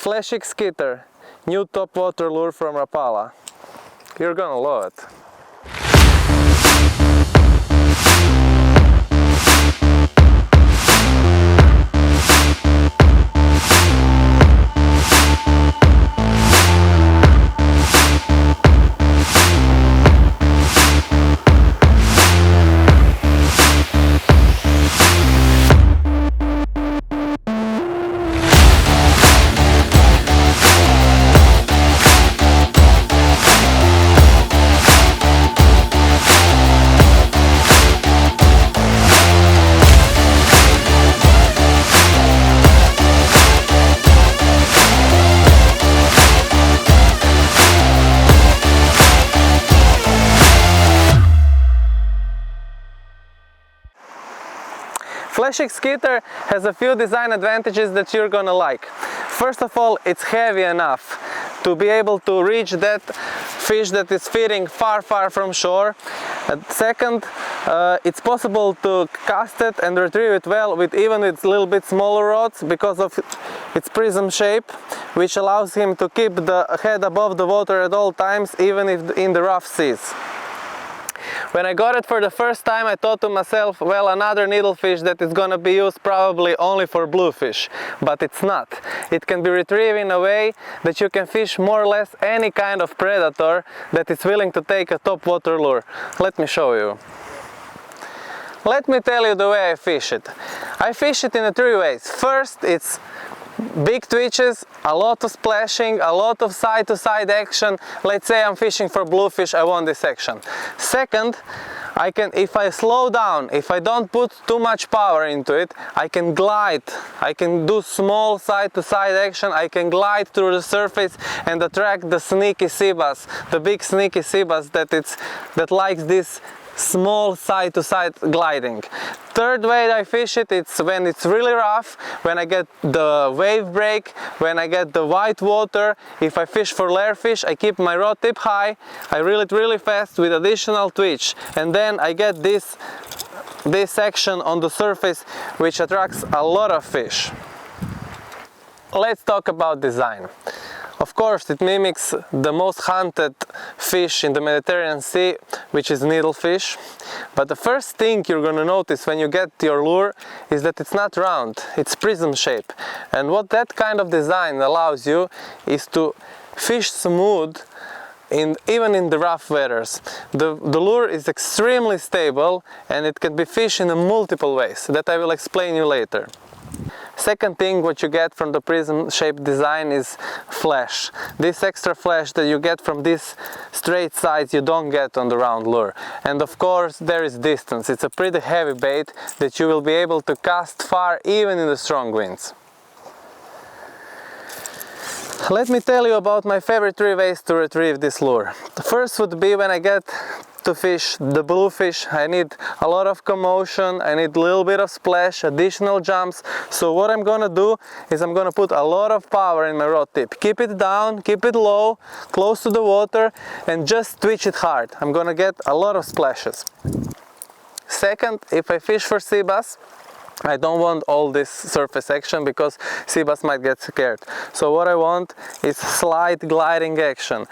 Flash X Skitter, new top water lure from Rapala. You're gonna love it. Flash X Skitter has a few design advantages that you're gonna like. First of all, it's heavy enough to be able to reach that fish that is feeding far from shore. Second, it's possible to cast it and retrieve it well even with a little bit smaller rods because of its prism shape, which allows him to keep the head above the water at all times, even if in the rough seas. When I got it for the first time, I thought to myself, well, another needlefish that is gonna be used probably only for bluefish, but it's not. It can be retrieved in a way that you can fish more or less any kind of predator that is willing to take a top water lure. Let me show you. Let me tell you the way I fish it. I fish it in three ways. First, it's big twitches, a lot of splashing, a lot of side-to-side action. Let's say I'm fishing for bluefish, I want this action. Second, if I slow down, if I don't put too much power into it, I can glide. I can do small side-to-side action. I can glide through the surface and attract the sneaky sea bass, the big sneaky sea bass that likes this small side-to-side gliding. Third way I fish it, it's when it's really rough, when I get the wave break, when I get the white water. If I fish for lairfish, I keep my rod tip high, I reel it really fast with additional twitch, and then I get this action on the surface which attracts a lot of fish. Let's talk about design. Of course, it mimics the most hunted fish in the Mediterranean Sea, which is needlefish. But the first thing you're gonna notice when you get your lure is that it's not round, it's prism shape. And what that kind of design allows you is to fish smooth even in the rough weathers. The lure is extremely stable and it can be fished in multiple ways that I will explain you later. Second thing what you get from the prism shaped design is flash. This extra flash that you get from these straight sides you don't get on the round lure. And of course there is distance. It's a pretty heavy bait that you will be able to cast far even in the strong winds. Let me tell you about my favorite three ways to retrieve this lure. The first would be when I get to fish the bluefish. I need a lot of commotion, I need a little bit of splash, additional jumps. So what I'm gonna do is I'm gonna put a lot of power in my rod tip. Keep it down, keep it low, close to the water, and just twitch it hard. I'm gonna get a lot of splashes. Second, if I fish for sea bass, I don't want all this surface action because sea bass might get scared. So what I want is slight gliding action.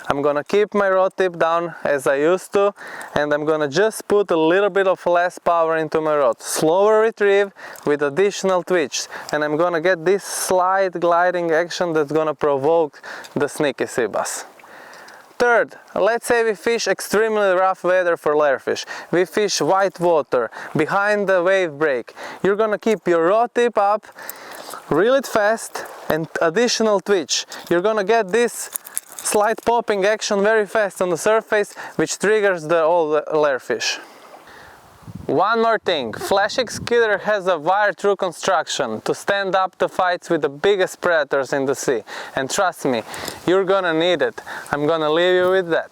I'm gonna keep my rod tip down as I used to, and I'm gonna just put a little bit of less power into my rod. Slower retrieve with additional twitch, and I'm gonna get this slight gliding action that's gonna provoke the sneaky sea bass. Third, let's say we fish extremely rough weather for lairfish. We fish white water, behind the wave break. You're gonna keep your rod tip up, reel it fast, and additional twitch. You're gonna get this slight popping action very fast on the surface, which triggers all the lairfish. One more thing, Flash X Skitter has a wire-through construction to stand up to fights with the biggest predators in the sea. And trust me, you're gonna need it. I'm gonna leave you with that.